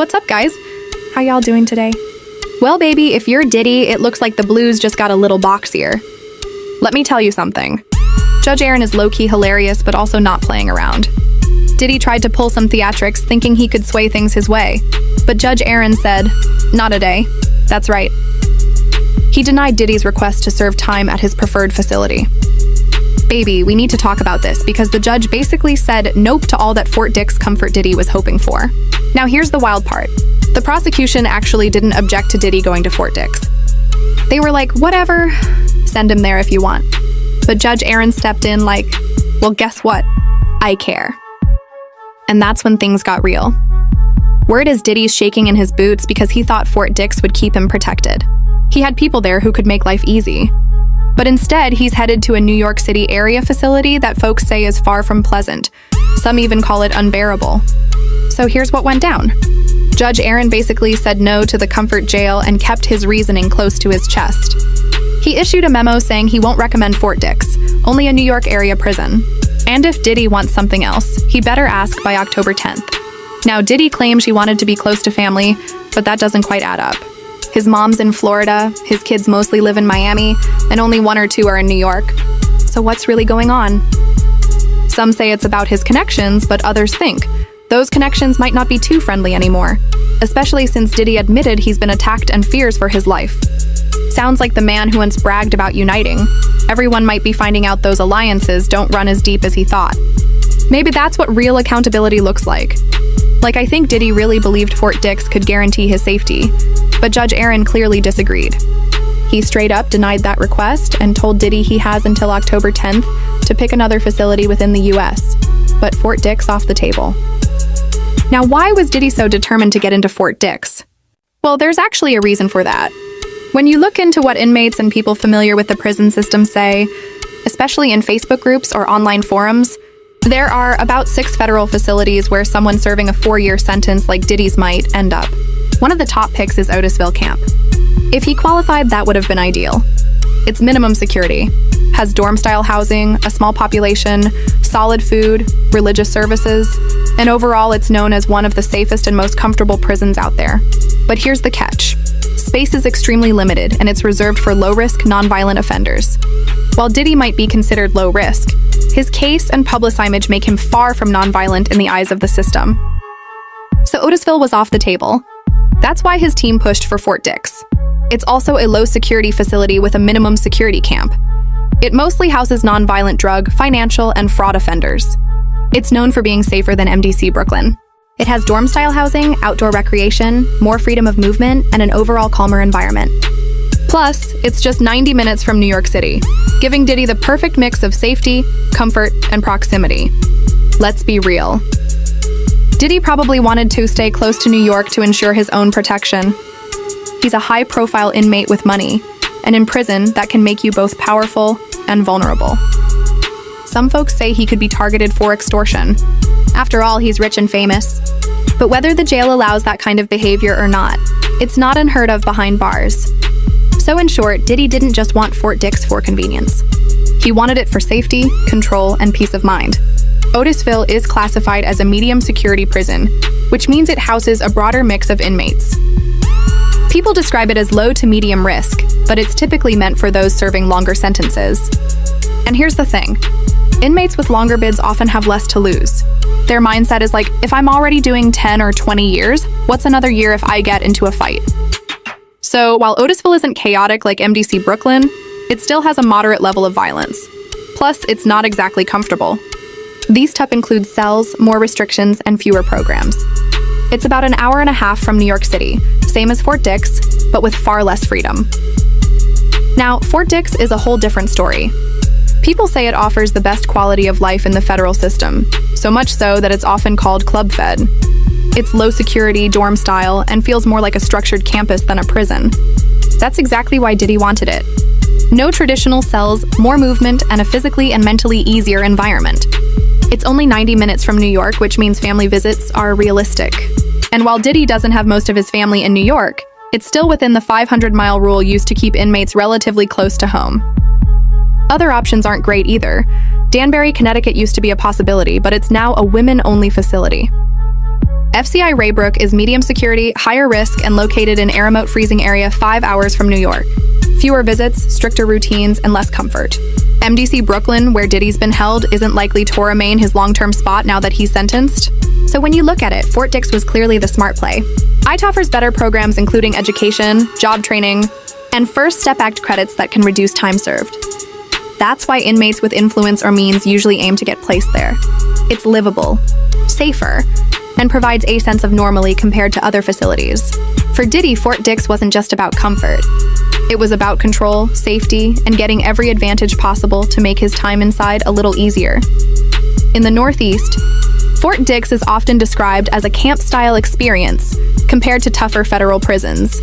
what's up, guys? How y'all doing today? Well, baby, if you're Diddy, it looks like the blues just got a little boxier. Let me tell you something. Judge Aaron is low-key hilarious, but also not playing around. Diddy tried to pull some theatrics, thinking he could sway things his way. But Judge Aaron said, not a day. That's right. He denied Diddy's request to serve time at his preferred facility. Baby, we need to talk about this because the judge basically said nope to all that Fort Dix comfort Diddy was hoping for. Now here's the wild part. The prosecution actually didn't object to Diddy going to Fort Dix. They were like, whatever, send him there if you want. But Judge Aaron stepped in like, well, guess what? I care. And that's when things got real. Word is Diddy's shaking in his boots because he thought Fort Dix would keep him protected. He had people there who could make life easy. But instead, he's headed to a New York City area facility that folks say is far from pleasant. Some even call it unbearable. So here's what went down. Judge Aaron basically said no to the comfort jail and kept his reasoning close to his chest. He issued a memo saying he won't recommend Fort Dix, only a New York area prison. And if Diddy wants something else, he better ask by October 10th. Now, Diddy claims he wanted to be close to family, but that doesn't quite add up. His mom's in Florida, his kids mostly live in Miami, and only 1 or 2 are in New York. So what's really going on? Some say it's about his connections, but others think those connections might not be too friendly anymore, especially since Diddy admitted he's been attacked and fears for his life. Sounds like the man who once bragged about uniting. Everyone might be finding out those alliances don't run as deep as he thought. Maybe that's what real accountability looks like. Like, I think Diddy really believed Fort Dix could guarantee his safety, but Judge Aaron clearly disagreed. He straight up denied that request and told Diddy he has until October 10th to pick another facility within the US, but Fort Dix off the table. Now, why was Diddy so determined to get into Fort Dix? Well, there's actually a reason for that. When you look into what inmates and people familiar with the prison system say, especially in Facebook groups or online forums, there are about 6 federal facilities where someone serving a 4-year sentence like Diddy's might end up. One of the top picks is Otisville Camp. If he qualified, that would have been ideal. It's minimum security, has dorm-style housing, a small population, solid food, religious services, and overall it's known as one of the safest and most comfortable prisons out there. But here's the catch. Space is extremely limited, and it's reserved for low-risk, non-violent offenders. While Diddy might be considered low-risk, his case and public image make him far from non-violent in the eyes of the system. So Otisville was off the table. That's why his team pushed for Fort Dix. It's also a low-security facility with a minimum security camp. It mostly houses non-violent drug, financial, and fraud offenders. It's known for being safer than MDC Brooklyn. It has dorm-style housing, outdoor recreation, more freedom of movement, and an overall calmer environment. Plus, it's just 90 minutes from New York City, giving Diddy the perfect mix of safety, comfort, and proximity. Let's be real. Diddy probably wanted to stay close to New York to ensure his own protection. He's a high-profile inmate with money, and in prison, that can make you both powerful and vulnerable. Some folks say he could be targeted for extortion. After all, he's rich and famous. But whether the jail allows that kind of behavior or not, it's not unheard of behind bars. So in short, Diddy didn't just want Fort Dix for convenience. He wanted it for safety, control, and peace of mind. Otisville is classified as a medium security prison, which means it houses a broader mix of inmates. People describe it as low to medium risk, but it's typically meant for those serving longer sentences. And here's the thing. Inmates with longer bids often have less to lose. Their mindset is like, if I'm already doing 10 or 20 years, what's another year if I get into a fight? So while Otisville isn't chaotic like MDC Brooklyn, it still has a moderate level of violence. Plus, it's not exactly comfortable. These TUP include cells, more restrictions, and fewer programs. It's about an hour and a half from New York City, same as Fort Dix, but with far less freedom. Now, Fort Dix is a whole different story. People say it offers the best quality of life in the federal system, so much so that it's often called club fed. It's low security, dorm style, and feels more like a structured campus than a prison. That's exactly why Diddy wanted it. No traditional cells, more movement, and a physically and mentally easier environment. It's only 90 minutes from New York, which means family visits are realistic. And while Diddy doesn't have most of his family in New York, it's still within the 500-mile rule used to keep inmates relatively close to home. Other options aren't great either. Danbury, Connecticut used to be a possibility, but it's now a women-only facility. FCI Raybrook is medium security, higher risk, and located in a remote freezing area 5 hours from New York. Fewer visits, stricter routines, and less comfort. MDC Brooklyn, where Diddy's been held, isn't likely to remain his long-term spot now that he's sentenced. So when you look at it, Fort Dix was clearly the smart play. IT offers better programs including education, job training, and First Step Act credits that can reduce time served. That's why inmates with influence or means usually aim to get placed there. It's livable, safer, and provides a sense of normalcy compared to other facilities. For Diddy, Fort Dix wasn't just about comfort. It was about control, safety, and getting every advantage possible to make his time inside a little easier. In the Northeast, Fort Dix is often described as a camp-style experience compared to tougher federal prisons.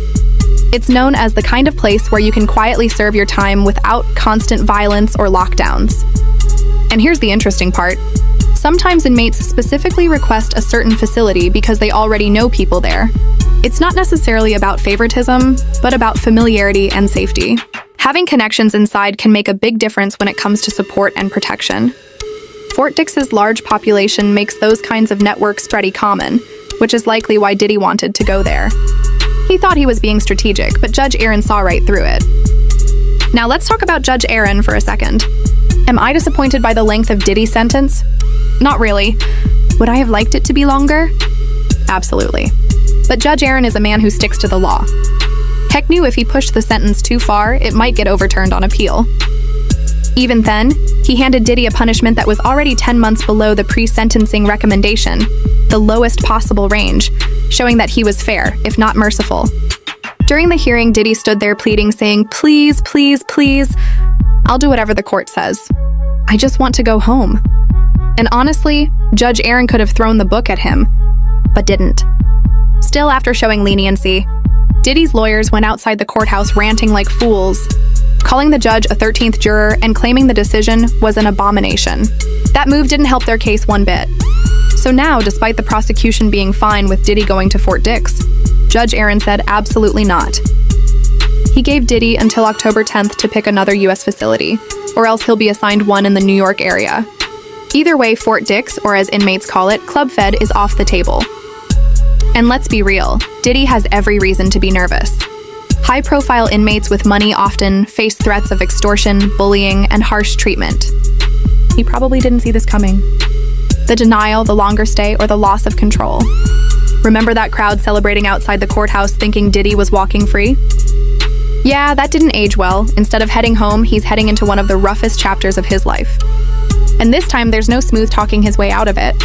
It's known as the kind of place where you can quietly serve your time without constant violence or lockdowns. And here's the interesting part. Sometimes inmates specifically request a certain facility because they already know people there. It's not necessarily about favoritism, but about familiarity and safety. Having connections inside can make a big difference when it comes to support and protection. Fort Dix's large population makes those kinds of networks pretty common, which is likely why Diddy wanted to go there. He thought he was being strategic, but Judge Aaron saw right through it. Now let's talk about Judge Aaron for a second. Am I disappointed by the length of Diddy's sentence? Not really. Would I have liked it to be longer? Absolutely. But Judge Aaron is a man who sticks to the law. Heck knew if he pushed the sentence too far, it might get overturned on appeal. Even then, he handed Diddy a punishment that was already 10 months below the pre-sentencing recommendation, the lowest possible range, showing that he was fair, if not merciful. During the hearing, Diddy stood there pleading, saying, "Please, please, please, I'll do whatever the court says. I just want to go home." And honestly, Judge Aaron could have thrown the book at him, but didn't. Still, after showing leniency, Diddy's lawyers went outside the courthouse ranting like fools, calling the judge a 13th juror and claiming the decision was an abomination. That move didn't help their case one bit. So now, despite the prosecution being fine with Diddy going to Fort Dix, Judge Aaron said absolutely not. He gave Diddy until October 10th to pick another U.S. facility, or else he'll be assigned one in the New York area. Either way, Fort Dix, or as inmates call it, Club Fed, is off the table. And let's be real, Diddy has every reason to be nervous. High-profile inmates with money often face threats of extortion, bullying, and harsh treatment. He probably didn't see this coming. The denial, the longer stay, or the loss of control. Remember that crowd celebrating outside the courthouse thinking Diddy was walking free? Yeah, that didn't age well. Instead of heading home, he's heading into one of the roughest chapters of his life. And this time, there's no smooth talking his way out of it.